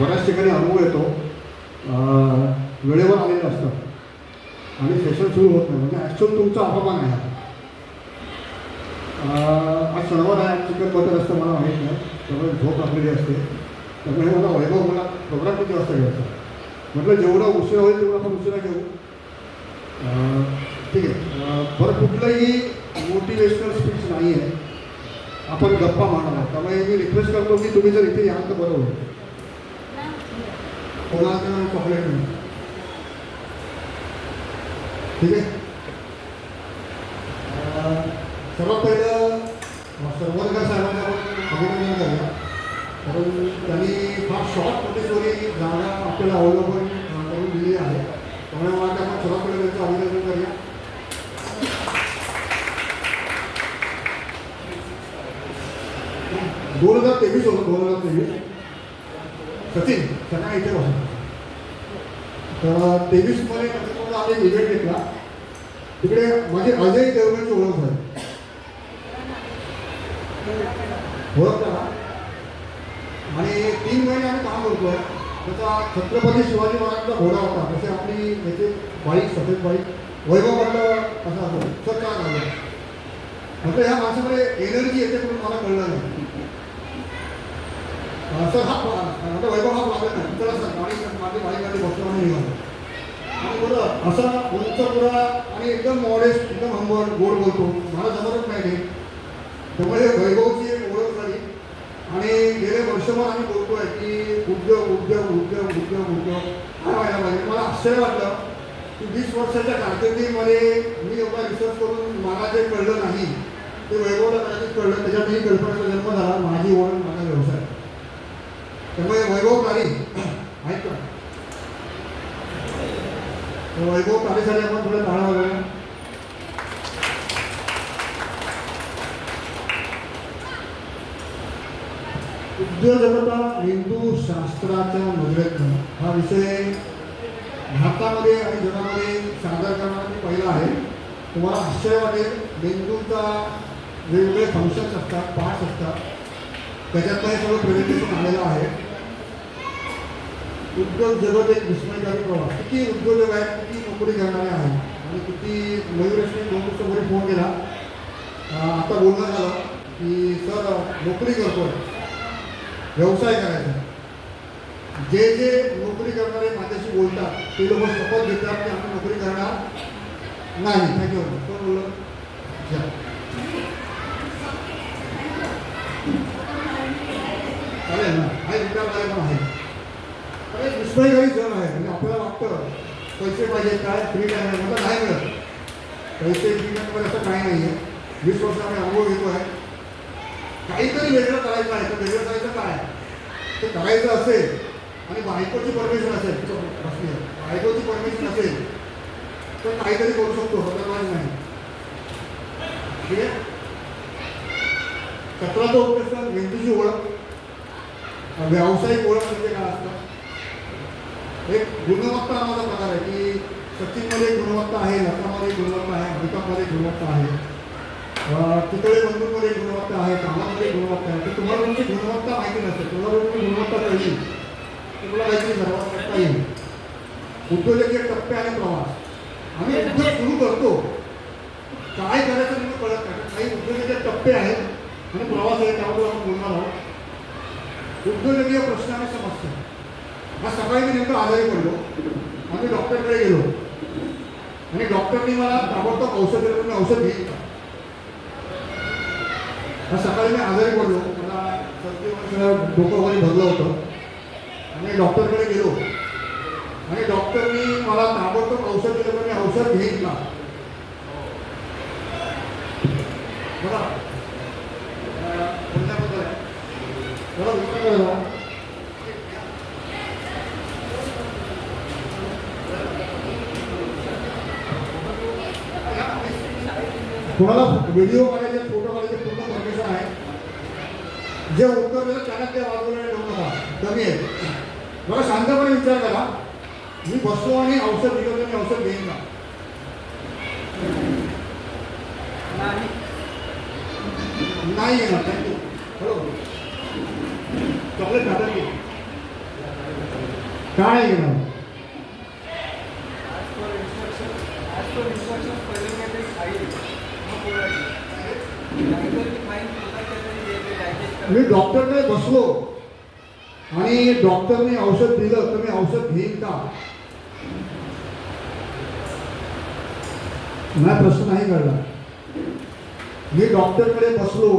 बऱ्याच ठिकाणी अनुभव येतो, वेळेवर आलेलं असतं आणि सेशन सुरू होत नाही, म्हणजे ॲक्च्युअल तुमचा अपमान आहे. आज शनिवार आहे, चिकन बटर असतं मला माहीत नाही, त्यामुळे झोप लागलेली असते. त्यामुळे मला वैभव मला प्रोग्राम किती वाजता घ्यायचा म्हटलं, जेवढा उशिरा होईल तेवढा आपण उशिरा घेऊ. ठीक आहे. बरं, कुठलंही मोटिवेशनल स्पीच नाही आहे, आपण गप्पा मारणार आहोत. त्यामुळे मी रिक्वेस्ट करतो की तुम्ही जर इथे याल तर बरं होईल. कोणाचं चॉकलेट नाही, ठीक आहे. सर्वात पहिलं सरवरकर साहेबांना आपण अभिनंदन करूया, कारण त्यांनी फार शॉर्ट नोटीसवरही जागा आपल्याला अवलंबून करून दिली आहे. त्यामुळे मला आपण सर्वात पहिलं त्यांचं अभिनंदन करूया. 2023 होतं, 2023 सचिन सकाळी इथे बसतो. तर 23मध्ये कधी आम्ही इव्हेंट घेतला, तिकडे माझे अजय देवगणची ओळख झाली. ओळखता का? आणि 3 महिने आम्ही काम करतोय. त्याचा छत्रपती शिवाजी महाराजांचा घोडा होता, तसे आपली याची बाईक, सफेद बाईक वैभव म्हटलं असं असं सर का झालं म्हटलं, ह्या माणसाकडे एनर्जी येते म्हणून मला कळलं नाही. सर हा म्हणजे वैभव हा प्रॉब्लेम नाही, चला सर माझी बाईकमध्ये बसलो आणि निघालो. आणि बरं असा उंच पुरा आणि एकदम मॉडेस्ट, एकदम हंबल, गोड बोलतो, मला जमतच नाही. त्यामुळे वैभवची एक ओळख झाली. आणि गेले वर्षभर आम्ही बोलतोय की उद्योग उद्योग उद्योग उद्योग उद्योग काय व्हायला पाहिजे. मला आश्चर्य वाटलं की 20 वर्षाच्या कारकिर्दीमध्ये मी एवढा रिसर्च करून मला जे कळलं नाही ते वैभवला कदाचित कळलं. त्याच्यातही कल्पनेचा जन्म झाला, माझी ओळख, माझा व्यवसाय. त्यामुळे वैभव तारी आहेत का? वैभव तारीसाठी आपण थोडं टाळा वगैरे. उद्योजकता हिंदू शास्त्राच्या नजरेतनं हा विषय भारतामध्ये आणि जगामध्ये सादर करणारा मी पहिला आहे. तुम्हाला आश्चर्य वाटेल, मेंदूचा वेगवेगळे फंक्शन्स असतात, पार्ट्स असतात, त्याच्यातनं हे सगळं प्रेझेंटेशन आलेलं आहे. उद्योग जगत एक विस्मयकारी प्रवास. किती उद्योजक आहेत, किती नोकरी करणारे आहेत आणि किती. मयुरेशने 2 दिवसापूर्वी फोन केला, आता बोलणं झालं की सर नोकरी करतोय, व्यवसाय करायचा. जे जे नोकरी करणारे माझ्याशी बोलतात ते लोक शपथ घेतात की आम्ही नोकरी करणार नाही. थँक्यू. कोण बोललं? चालेल ना, आहे विचार करायला पण आहे. अरे विस्मयकारी जण आहे. म्हणजे आपल्याला वाटतं पैसे पाहिजे, काय फ्री टाईम आहे, मला नाही मिळत पैसे. फ्री टाईममध्ये असं काही नाही आहे. 20 वर्ष आम्ही अनुभव घेतो आहे. काहीतरी वेगळं करायचं आहे. तर वेगळं करायचं काय ते करायचं असेल आणि बायकोची परमिशन असेल, प्रश्न आहे, बायकोची परमिशन असेल तर काहीतरी करू शकतो, अदरवाईज नाही. ठीक आहे. 17 उपयोग मेंदूची ओळख, व्यावसायिक ओळख म्हणजे काय असतं. एक गुणवत्ता नावाचा प्रकार आहे की सचिनमध्ये गुणवत्ता आहे, लतामध्ये गुणवत्ता आहे, अमिताभमध्ये गुणवत्ता आहे, तिकडे बंधूंमध्ये गुणवत्ता आहे, कामामध्ये गुणवत्ता आहे. तर तुम्हाला तुमची गुणवत्ता माहिती नसते. तुम्हाला तुमची गुणवत्ता कळली तर तुला काहीतरी सर्वात करता येईल. उद्योजकीय टप्पे आणि प्रवास. आम्ही उद्योग सुरू करतो, काय करायचं तुम्ही कळत नाही. काही उद्योजकीय टप्पे आहेत आणि प्रवास आहे, त्याबद्दल आपण बोलणार आहोत. उद्योजकीय प्रश्न आणि समस्या. आज सकाळी मी नेमकं आजारी पडलो. आम्ही डॉक्टरकडे गेलो आणि डॉक्टरनी मला ताबडतोब औषध दिलं. तुम्ही औषध घेईल का? आज सकाळी मी आजारी पडलो, मला सर्दीवर डोकं वगैरे भरलं होतं आणि डॉक्टरकडे गेलो आणि डॉक्टरनी मला ताबडतोब औषध दिलं. पण मी औषध घेईन का? बघा कोणत्याबद्दल आहे मला विचार करा. कोणाला व्हिडिओ काढायचे, फोटो काढायचे पूर्ण परमिशन आहे. जे उत्तर दिलं त्यांना त्या बाजूला ठेवू नका, कमी आहे. मला शांतपणे विचार करा, मी बसतो आणि औषध दिलं तर मी औषध घेईन का? नाही येणार. थँक्यू. बरोबर. चॉकलेट खातात की का नाही घेणार? मी डॉक्टरकडे बसलो आणि डॉक्टरने औषध दिलं तर मी औषध घेईन का? मला प्रश्न नाही कळला. मी डॉक्टरकडे बसलो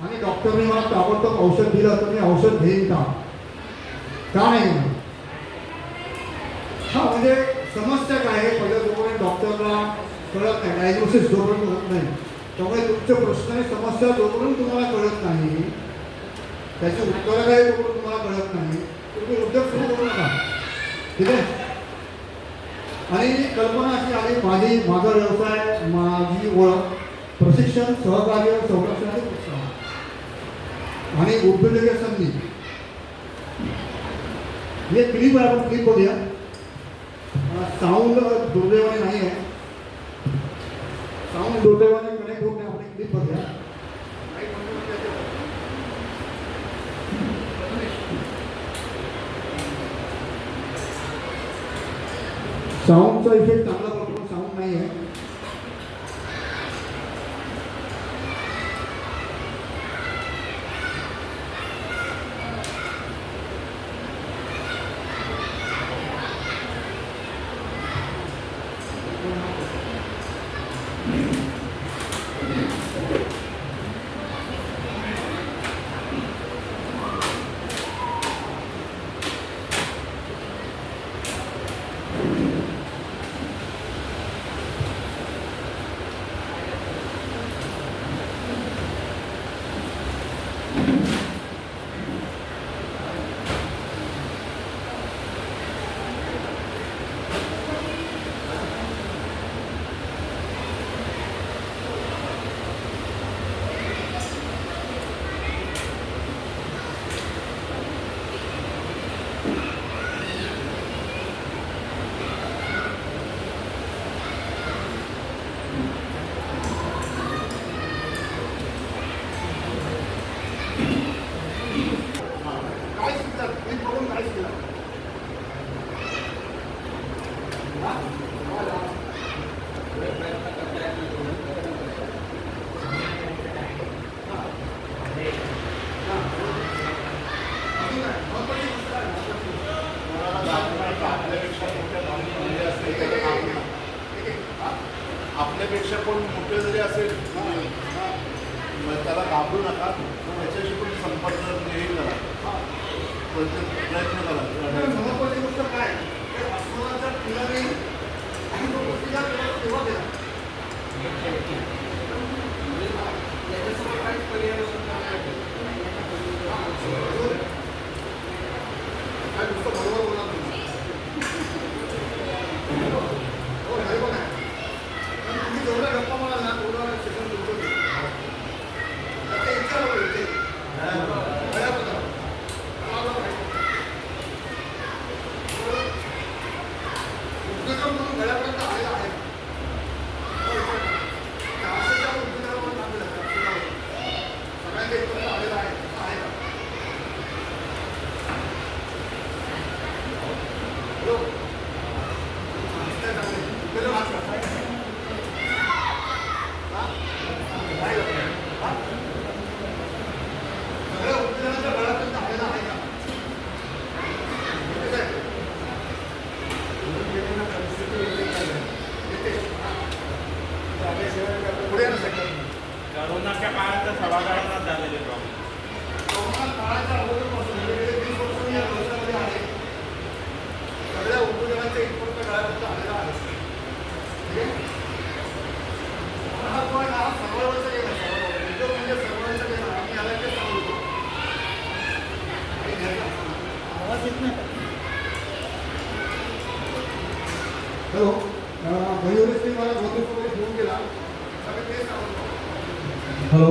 आणि डॉक्टरने मला ताबडतोब औषध दिलं तर मी औषध घेईन का? का नाही घेणार? हा म्हणजे समस्या काय आहे? पहिलं जोपर्यंत डॉक्टरला कळत नाही, डायग्नोसिस जोपर्यंत होत नाही, त्यामुळे तुमचे प्रश्न आणि समस्या जोपर्यंत तुम्हाला कळत नाही, त्याची उत्तरं काय जोपर्यंत तुम्हाला कळत नाही, तुम्ही उद्योग सुरू करू नका. ठीक आहे? आणि कल्पना अशी आली, माझा व्यवसाय, माझी ओळख प्रशिक्षण, सहकार्य, संरक्षण आणि प्रोत्साहन आणि उद्योजक संधी. हे क्लिप आहे, आपण क्लिप बघूया. साऊंड दुर्दैवाने नाही आहे, साऊंड दुर्दैवाने कनेक्ट होत नाही. आपण क्लिप बघूया. साऊंडचा इफेक्ट चांगला पडतो, साऊंड नाही आहे. आपल्यापेक्षा पण मोठे जरी असेल त्याला घाबरू नका, त्याच्याशी पण संपर्क हे करा, प्रयत्न करा. महत्वाची गोष्ट काय, अस्वलाच्या पिलाने आणि तो गोष्टीला तेव्हा दिला याच्यासमोर काहीच पर्याय काय नुसतं बरोबर बोला तुम्ही. हो नाही बघा, तुम्ही जेवढ्या गप्पा म्हणाल ना तेवढं सेशन तुमचं त्याच्या इच्छा बघा इथे म्हणून गळ्यापर्यंत आलेला आहे. सगळ्यांच्या इथपर्यंत आलेला आहे का? कोरोनाच्या काळात सभागृहात झालेले प्रॉब्लेम. कोरोना काळाच्या अगोदरपासून 20 वर्ष मी या व्यवसायामध्ये आहे. सगळ्या उद्योजकांच्या इथपर्यंत गळ्यापर्यंत आलेला आहे. हा पण हा सर्वांचा गेला, उद्योग म्हणजे सर्वांचा गेला. आम्ही आला ते सांगतो आवाज येत नाही. हॅलो, मयुरेशने मला नोटीस वगैरे फोन केला. हॅलो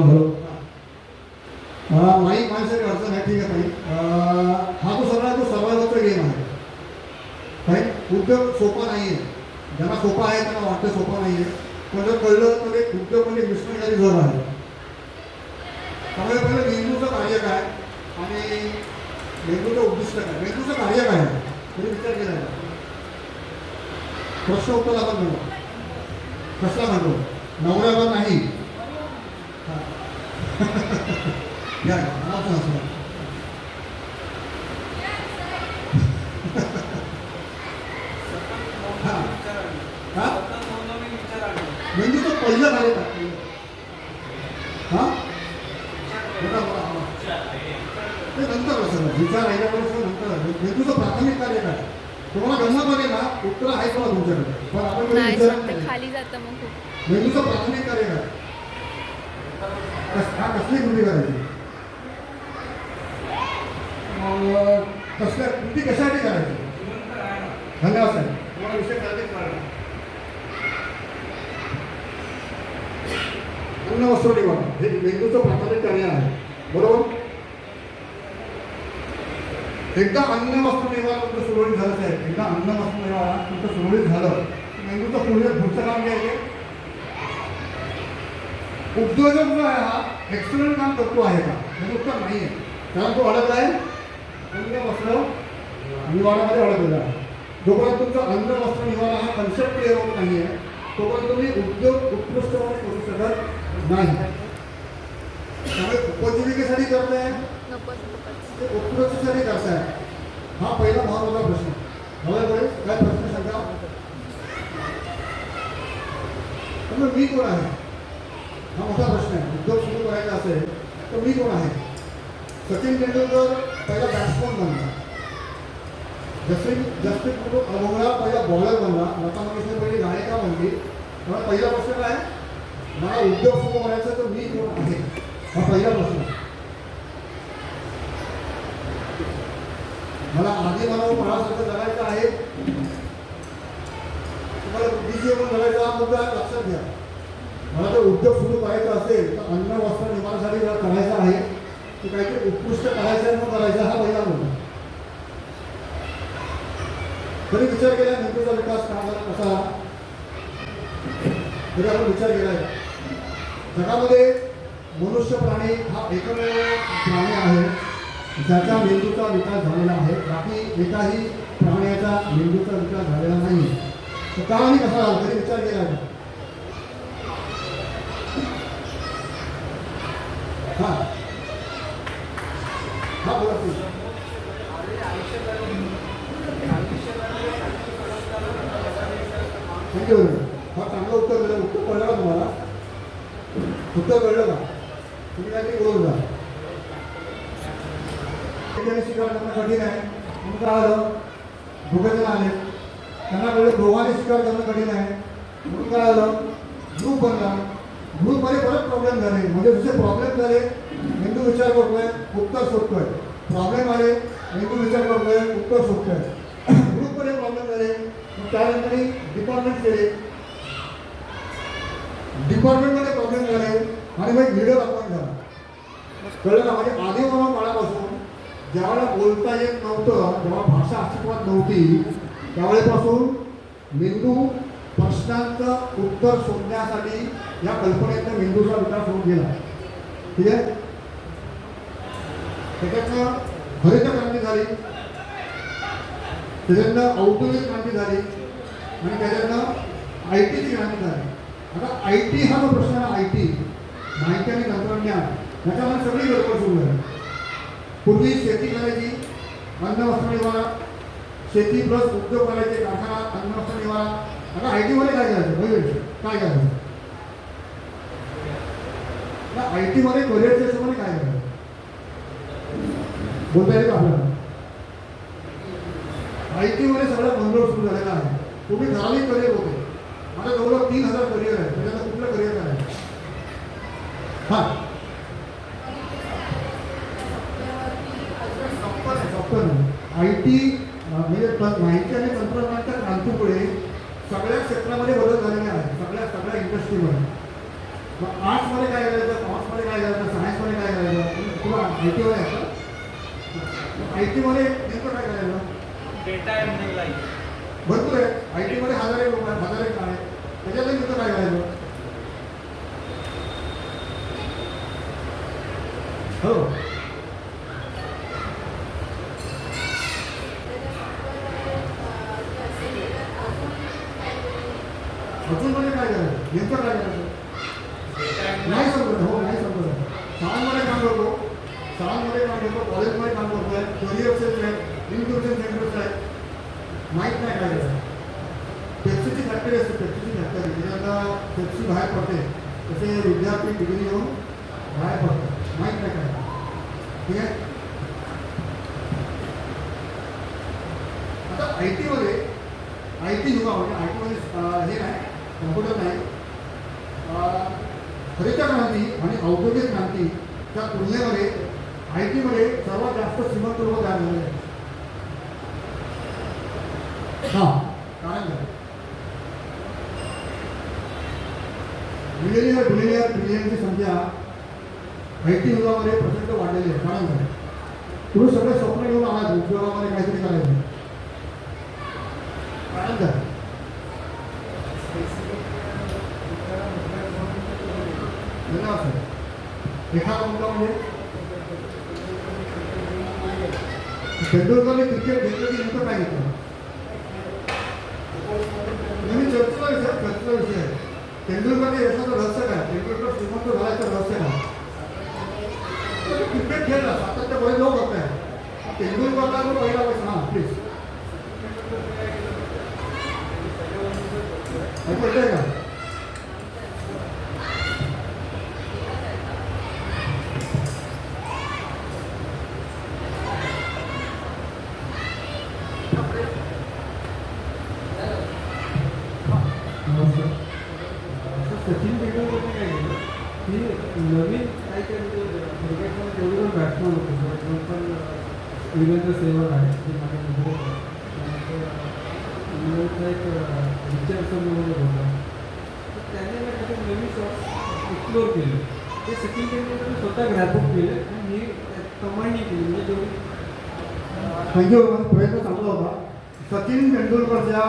हॅलो, माईक माझ्यासाठी अडचण आहे. ठीक आहे ताई, हा तो सगळा तो सर्वांचा गेम आहे. काय उद्योग सोपा नाही आहे. ज्यांना सोपा आहे त्यांना वाटतं सोपा नाही आहे, पण जर कळलं तर एक उद्योग म्हणजे मिसळण्याची जर आहे. त्यामुळे पहिलं मेंदूचं कार्य काय आणि मेंदूचं उद्दिष्ट काय, मेंदूचं कार्य काय आहे तरी विचार केला आहे. प्रश्न उत्तर आपण म्हणू. कसला म्हणतो? नवऱ्यावर नाही. हां. या नाव पण असं. हां हां मेंदूचं पहिलं कार्य काय? हां बघा बघा ते नंतर असं विचार ऐकल्यावर नंतर मेंदूचं प्राथमिक कार्य काय? तुम्हाला गंमत ना उत्तर आहे का तुमच्याकडे, पण आपण कधी नाही विचार फक्त नाही. खाली जातं मग खूप. मेंदूचं प्राथमिक कार्य काय? हा कसली कृती करायची? कसल्या कृती कशासाठी करायची? धन्यवाद साहेब. तुम्हाला विषय कळते कळला. अन्न वस्त्र निवारा हे मेंदूचं प्राथमिक कार्य आहे, बरोबर. एकदा अन्न वस्त्र निवारा तुमचं सुरळीत झालं साहेब, एकदा अन्न वस्त्र निवारा तुमचं सुरळीत झालं मेंदूचं पुढचं काम घ्यायचे. उद्योजक जो आहे हा एक्सलंट काम करतो आहे का? हे उत्तर नाही आहे, कारण तो अडकला आहे अन्न वस्त्र निवारामध्ये अडकलेला आहे. जोपर्यंत तुमचा अन्न वस्त्र निवारा हा कन्सेप्ट क्लिअर होत नाही आहे तोपर्यंत तुम्ही उद्योग उत्कृष्टपणे करू शकत नाही. त्यामुळे उपजीविकेसाठी करताय ते उत्कृष्टसाठी करताय, हा पहिला महत्त्वाचा प्रश्न. मला काय प्रश्न सांगा. तर मी कोण आहे हा मोठा प्रश्न आहे. उद्योग सुरू करायचा असेल तर मी कोण आहे? सचिन तेंडुलकर पहिला बॅट्समन बनला, जसप्रीत बुमराह पहिला बॉलर बनला, लता मंगेशकर पहिली गायिका बनली. मला पहिला प्रश्न काय, मला उद्योग सुरू करायचा तर मी कोण आहे हा पहिला प्रश्न. मला आधी मानव पणासारखं जगायचं आहे, तुम्हाला बुद्धिजीवन जगायचा हा मुद्दा लक्षात घ्या. मला जर उद्योग सुरू करायचा असेल तर अन्न वस्त्र निर्माणासाठी जर करायचं आहे तर काहीतरी उत्कृष्ट करायचं आहे, मग करायचा हा पहिला मुद्दा. तरी विचार केला मेंदूचा विकास का झाला कसा, तरी आपण विचार केला आहे. जगामध्ये मनुष्य प्राणी हा एकमेव प्राणी आहे ज्याच्या मेंदूचा विकास झालेला आहे. बाकी एकाही प्राण्याचा मेंदूचा विकास झालेला नाही. तर का आणि कसा झाला तरी विचार केला आहे. हा हा बोला प्लीज. थँक्यू. हा चांगलं उत्तर दिलं. उत्तर कळलं का तुम्हाला? उत्तर कळलं का? तुम्ही काहीतरी बोलू का? शिकार करणं कठीण आहे म्हणून काय आलं, दोघेजण आले, त्यांना कळलं दोघांनी शिकार करणं कठीण आहे म्हणून काय आलं, ग्रुप बनला. ग्रुपमध्ये परत प्रॉब्लेम झाले, म्हणजे जसे प्रॉब्लेम झाले मेंदू विचार करतोय उत्तर शोधतोय, प्रॉब्लेम आले मेंदू विचार करतोय उत्तर शोधतोय. ग्रुपमध्ये प्रॉब्लेम झाले, मग त्यानंतर डिपार्टमेंट केले, डिपार्टमेंटमध्ये प्रॉब्लेम झाले आणि मग लीडर अपॉइंट झाला. कळलं ना? म्हणजे आधी मला काळापासून ज्यावेळेला बोलता येत नव्हतं, जेव्हा भाषा अस्तित्वात नव्हती, त्यावेळेपासून मेंदू प्रश्नांचं उत्तर शोधण्यासाठी या कल्पनेतनं मेंदूचा विकास होत गेला. ठीक आहे. त्याच्यातनं हरित क्रांती झाली, त्याच्यातनं औद्योगिक क्रांती झाली आणि त्याच्यातनं IT ची क्रांती झाली. आता IT हा जो प्रश्न आहे, IT माहिती आणि तंत्रज्ञान, याच्यामध्ये सगळी गडबड सुरू आहे. पूर्वी शेती करायची, अन्न वस्त्र निवारा, शेती प्लस उद्योग करायचे, कारखाना, अन्न वस्त्र निवारा. आता IT मध्ये काय करायचं? बघायचं काय करायचं? IT मध्ये करिअरच्या हिशोबाने काय करायचं बोलता येईल का आपल्याला? IT मध्ये सगळं गोंधळ सुरू झालेला आहे. तुम्ही ठराविक करिअर होते, आता जवळजवळ 3000 करिअर आहे, त्याच्यात कुठलं करिअर करायचं? हां IT म्हणजे माहिती आणि तंत्रज्ञानाच्या क्रांतीमुळे सगळ्या क्षेत्रामध्ये बदल झालेले आहेत, सगळ्या इंडस्ट्रीमध्ये. मग आर्ट्समध्ये काय करायचं, कॉमर्समध्ये काय करायचं, सायन्समध्ये काय करायचं, किंवा IT मध्ये असतं. IT मध्ये नेमकं काय करायचं? डेटा भरपूर आहे. IT मध्ये हजारे लोक आहेत, हजारे काय आहेत, त्याच्यातही नेमकं काय करायचं? हो नेमकं काय करायचं नाही समजत. हो नाही समजत. शाळांमध्ये काम करतो, शाळांमध्ये काम करतो, कॉलेजमध्ये काम करतो आहे, करिअर सेल्स आहेत, इन्क्युबेशन सेंटर्स आहेत, माहीत नाही काय करायचं. पेप्सीची फॅक्टरी असते, पेप्सीची फॅक्टरी त्याच्यानंतर पेप्सी बाहेर पडते, तसे विद्यार्थी डिग्री घेऊन बाहेर पडतात, माहीत नाही काय. ठीक आहे. आता आय टीमध्ये आय टी युगामध्ये आय टीमध्ये हे नाही कॉम्प्युटर नाही, हरित क्रांती आणि औद्योगिक क्रांतीच्या तुलनेमध्ये आय टीमध्ये सर्वात जास्त श्रीमंत लोक तयार झालेले आहेत. हां कारण काय बिलियनियर ट्रिलियनची संख्या आय टी युगामध्ये प्रचंड वाढलेली आहे. कारण काय तुम्ही सगळे स्वप्न घेऊन आलात उद्योगामध्ये काहीतरी करायचं. कारण काय धन्यवाद सर. एखादा मुलगा म्हणजे तेंडुलकरने क्रिकेट घेतलं की नेमकं काय घेतलं. नवीन चर्चेचा विषय आहे. तेंडुलकरने यशाचं रहस्य काय, तेंडुलकर श्रीमंत झाल्याचं रहस्य काय. क्रिकेट खेळला सातत्य बरेच लोक करत आहेत. तेंडुलकरला जो पहिला पैसा हां प्लीज ऐकू का. सचिन तेंडुलकरने काय केलं की नवीन काय केलं क्रिकेटमध्ये जेवढे पण बॅट्समॅन होते पण वीरेंद्र सेहवाग आहे जे माझ्या मित्र त्यानंतर एक रिचर्डसन म्हणून होता, तर त्याने काय केलं नवीन शॉट्स एक्सप्लोअर केले. ते सचिन तेंडुलकरने स्वतः ग्रॅपअप केले आणि हे कमांडी केली. म्हणजे जेवढी थँक्यू. प्रयत्न चांगला होता. सचिन तेंडुलकरच्या